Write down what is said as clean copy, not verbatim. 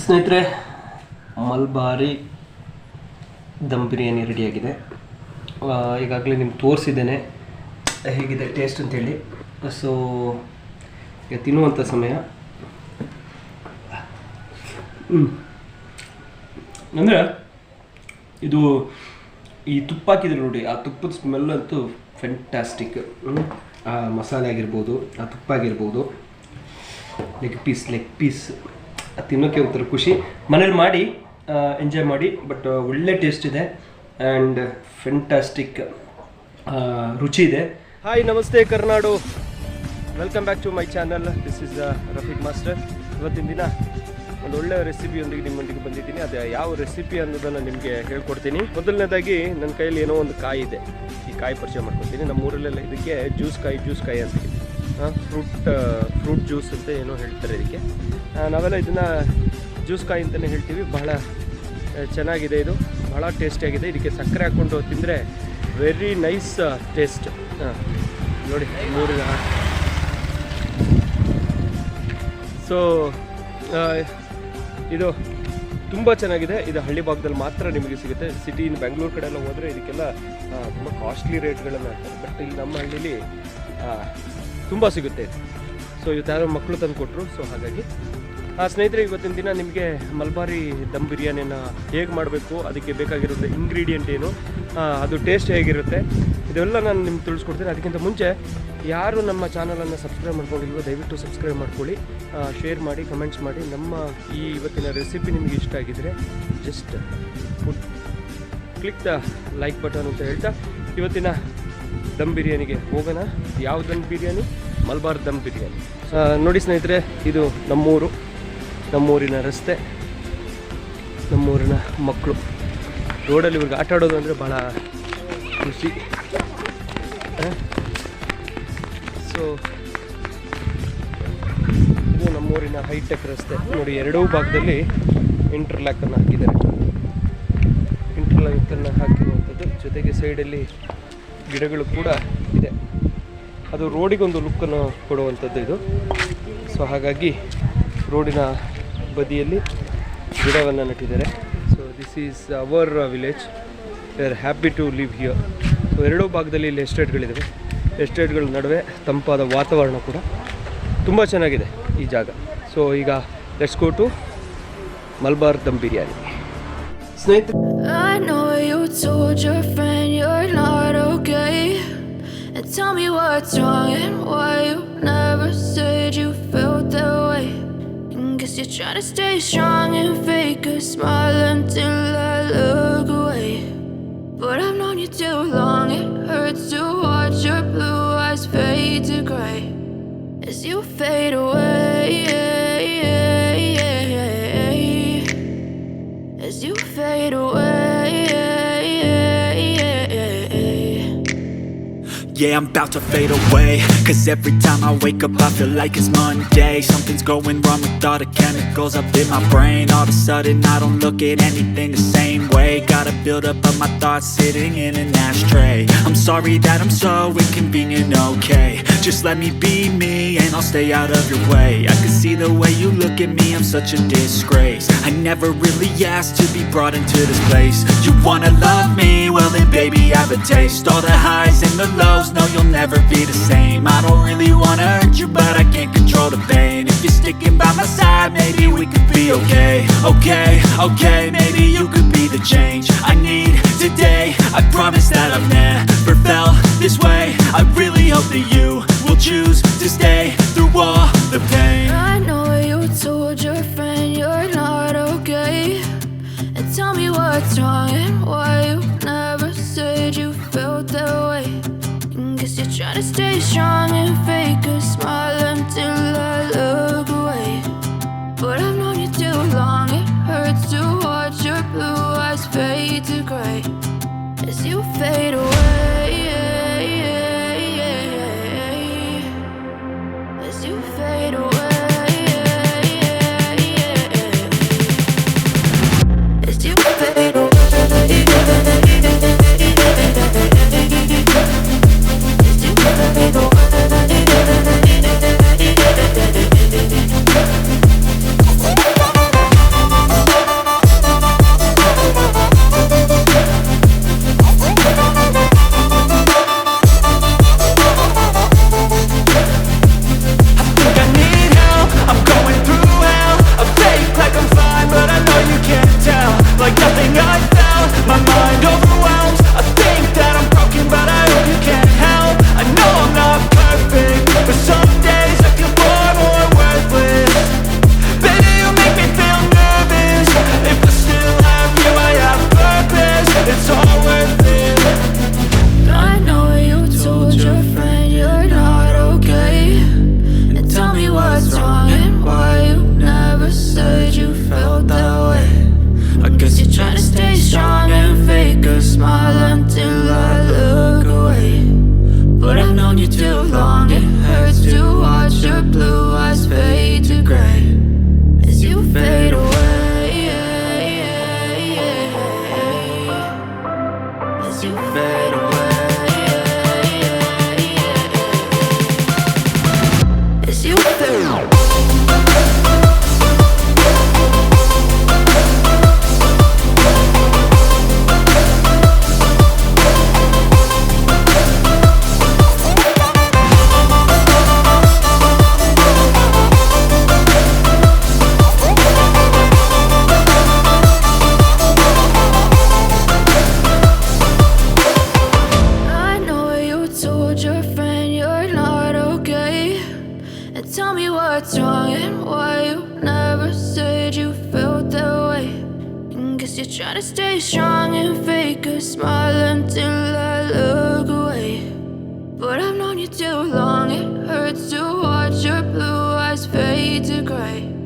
ಸ್ನೇಹಿತರೆ, ಮಲ್ಬಾರಿ ದಮ್ ಬಿರಿಯಾನಿ ರೆಡಿಯಾಗಿದೆ. ಈಗಾಗಲೇ ನಿಮ್ಗೆ ತೋರಿಸಿದ್ದೇನೆ ಹೇಗಿದೆ ಟೇಸ್ಟ್ ಅಂತೇಳಿ. ಸೊ ಈಗ ತಿನ್ನುವಂಥ ಸಮಯ. ಅಂದರೆ ಇದು ಈ ತುಪ್ಪ ಹಾಕಿದ್ರೆ ನೋಡಿ, ಆ ತುಪ್ಪದ ಸ್ಮೆಲ್ ಅಂತೂ ಫ್ಯಾಂಟಾಸ್ಟಿಕ್. ಆ ಮಸಾಲೆ ಆಗಿರ್ಬೋದು, ಆ ತುಪ್ಪ ಆಗಿರ್ಬೋದು, ಲೆಗ್ ಪೀಸ್ ತಿನ್ನೋಕ್ಕೆ ಒಂಥರ ಖುಷಿ. ಮನೇಲಿ ಮಾಡಿ ಎಂಜಾಯ್ ಮಾಡಿ. ಬಟ್ ಒಳ್ಳೆ ಟೇಸ್ಟ್ ಇದೆ ಆ್ಯಂಡ್ ಫ್ಯಾಂಟಾಸ್ಟಿಕ್ ರುಚಿ ಇದೆ. ಹಾಯ್, ನಮಸ್ತೆ ಕರ್ನಾಡು, welcome back to my channel. This is Rafiq master. ಇವತ್ತಿನ ದಿನ ಒಂದು ಒಳ್ಳೆಯ ರೆಸಿಪಿಯೊಂದಿಗೆ ನಿಮ್ಮೊಂದಿಗೆ ಬಂದಿದ್ದೀನಿ. ಅದು ಯಾವ ರೆಸಿಪಿ ಅನ್ನೋದನ್ನು ನಿಮಗೆ ಹೇಳ್ಕೊಡ್ತೀನಿ. ಮೊದಲನೇದಾಗಿ ನನ್ನ ಕೈಯಲ್ಲಿ ಏನೋ ಒಂದು ಕಾಯಿ ಇದೆ, ಈ ಕಾಯಿ ಪರಿಚಯ ಮಾಡ್ಕೊತೀನಿ. ನಮ್ಮ ಊರಲ್ಲೆಲ್ಲ ಇದಕ್ಕೆ ಜ್ಯೂಸ್ ಕಾಯಿ ಅಂತೀವಿ. ಫ್ರೂಟ್ ಜ್ಯೂಸ್ ಅಂತ ಏನೋ ಹೇಳ್ತಾರೆ ಇದಕ್ಕೆ. ನಾವೆಲ್ಲ ಇದನ್ನು ಜ್ಯೂಸ್ ಕಾಯಿ ಅಂತಲೇ ಹೇಳ್ತೀವಿ. ಬಹಳ ಚೆನ್ನಾಗಿದೆ, ಇದು ಬಹಳ ಟೇಸ್ಟಿಯಾಗಿದೆ. ಇದಕ್ಕೆ ಸಕ್ಕರೆ ಹಾಕ್ಕೊಂಡು ತಿಂದರೆ ವೆರಿ ನೈಸ್ ಟೇಸ್ಟ್. ನೋಡಿ, ಮೂರಿನ ಸೊ ಇದು ತುಂಬ ಚೆನ್ನಾಗಿದೆ. ಇದು ಹಳ್ಳಿ ಭಾಗದಲ್ಲಿ ಮಾತ್ರ ನಿಮಗೆ ಸಿಗುತ್ತೆ. ಸಿಟಿ ಬೆಂಗಳೂರು ಕಡೆ ಎಲ್ಲ ಹೋದರೆ ಇದಕ್ಕೆಲ್ಲ ತುಂಬ ಕಾಸ್ಟ್ಲಿ ರೇಟ್ಗಳನ್ನು ಹಾಕ್ತಾರೆ. ಬಟ್ ಇಲ್ಲಿ ನಮ್ಮ ಹಳ್ಳಿಲಿ ತುಂಬ ಸಿಗುತ್ತೆ. ಸೊ ಇವತ್ತು ಯಾರೋ ಮಕ್ಕಳು ತಂದು ಕೊಟ್ಟರು. ಸೊ ಹಾಗಾಗಿ ಸ್ನೇಹಿತರೆ, ಇವತ್ತಿನ ದಿನ ನಿಮಗೆ ಮಲ್ಬಾರಿ ದಮ್ ಬಿರಿಯಾನಿನ ಹೇಗೆ ಮಾಡಬೇಕು, ಅದಕ್ಕೆ ಬೇಕಾಗಿರೋ ಇಂಗ್ರೀಡಿಯೆಂಟ್ ಏನು, ಅದು ಟೇಸ್ಟ್ ಹೇಗಿರುತ್ತೆ, ಇದೆಲ್ಲ ನಾನು ನಿಮ್ಗೆ ತಿಳಿಸ್ಕೊಡ್ತೀನಿ. ಅದಕ್ಕಿಂತ ಮುಂಚೆ ಯಾರು ನಮ್ಮ ಚಾನಲನ್ನು ಸಬ್ಸ್ಕ್ರೈಬ್ ಮಾಡ್ಕೊಂಡಿಲ್ವೋ ದಯವಿಟ್ಟು ಸಬ್ಸ್ಕ್ರೈಬ್ ಮಾಡ್ಕೊಳ್ಳಿ, ಶೇರ್ ಮಾಡಿ, ಕಮೆಂಟ್ಸ್ ಮಾಡಿ. ನಮ್ಮ ಈ ಇವತ್ತಿನ ರೆಸಿಪಿ ನಿಮಗೆ ಇಷ್ಟ ಆಗಿದ್ದರೆ just click the like button ಅಂತ ಹೇಳ್ತಾ ಇವತ್ತಿನ ದಮ್ ಬಿರಿಯಾನಿಗೆ ಹೋಗೋಣ. ಯಾವ ದಮ್ ಬಿರಿಯಾನಿ? ಮಲ್ಬಾರ್ ದಮ್ ಬಿರಿಯಾನಿ. ನೋಡಿ ಸ್ನೇಹಿತರೆ, ಇದು ನಮ್ಮೂರಿನ ರಸ್ತೆ, ನಮ್ಮೂರಿನ ಮಕ್ಕಳು. ರೋಡಲ್ಲಿ ಇವ್ರಿಗೆ ಆಟ ಆಡೋದು ಅಂದರೆ ಭಾಳ ಖುಷಿ. ಸೊ ಇದು ನಮ್ಮೂರಿನ ಹೈಟೆಕ್ ರಸ್ತೆ. ನೋಡಿ, ಎರಡೂ ಭಾಗದಲ್ಲಿ ಇಂಟರ್ಲಾಕನ್ನು ಹಾಕಿದ್ದಾರೆ. ಇಂಟರ್ಲಾಕನ್ನು ಹಾಕಿರುವಂಥದ್ದು, ಜೊತೆಗೆ ಸೈಡಲ್ಲಿ ಗಿಡಗಳು ಕೂಡ ಇದೆ. ಅದು ರೋಡಿಗೊಂದು ಲುಕ್ಕನ್ನು ಕೊಡುವಂಥದ್ದು ಇದು. ಸೊ ಹಾಗಾಗಿ ರೋಡಿನ ಬದಿಯಲ್ಲಿ ಗಿಡವನ್ನು ನೆಟ್ಟಿದ್ದಾರೆ. So this is our village. We are happy to live here. So ಎರಡೂ ಭಾಗದಲ್ಲಿ ಇಲ್ಲಿ ಎಸ್ಟೇಟ್ಗಳಿದ್ದಾವೆ. ಎಸ್ಟೇಟ್ಗಳ ನಡುವೆ ತಂಪಾದ ವಾತಾವರಣ ಕೂಡ ತುಂಬ ಚೆನ್ನಾಗಿದೆ ಈ ಜಾಗ. ಸೊ ಈಗ let's go to Malabar dum biryani. ಸ್ನೇಹಿತರೆ, and tell me what's wrong and why you never said you felt that way. Guess you're trying to stay strong and fake a smile until I look away. But I've known you too long, it hurts to watch your blue eyes fade to grey as you fade away, as you fade away. Yeah, I'm about to fade away, cause every time I wake up I feel like it's Monday. Something's going wrong with all the chemicals up in my brain. All of a sudden I don't look at anything the same way. Gotta build up of my thoughts sitting in an ashtray. I'm sorry that I'm so inconvenient, okay? Just let me be me and I'll stay out of your way. I can see the way you look at me, I'm such a disgrace. I never really asked to be brought into this place. You wanna love me? Well then baby, have a taste. All the highs and the lows, no, you'll never be the same. I don't really wanna hurt you, but I can't control the pain. If you're sticking by my side, maybe we could be okay. Okay, maybe you could be the change I need today. I promise that I've never felt this way. I really hope that you will choose to stay through all the pain. I know you told your friend you're not okay, and tell me what's wrong and why you never said you felt that way. Guess you're trying to stay strong and fake a smile until I look away. But I've known you too long, it hurts to watch your blue eyes fade to grey as you fade away, as you fade away, as you fade away. said you felt that way. Guess you're trying to stay strong and fake a smile until I look away. But I've known you too long, it hurts to watch your blue eyes fade to gray.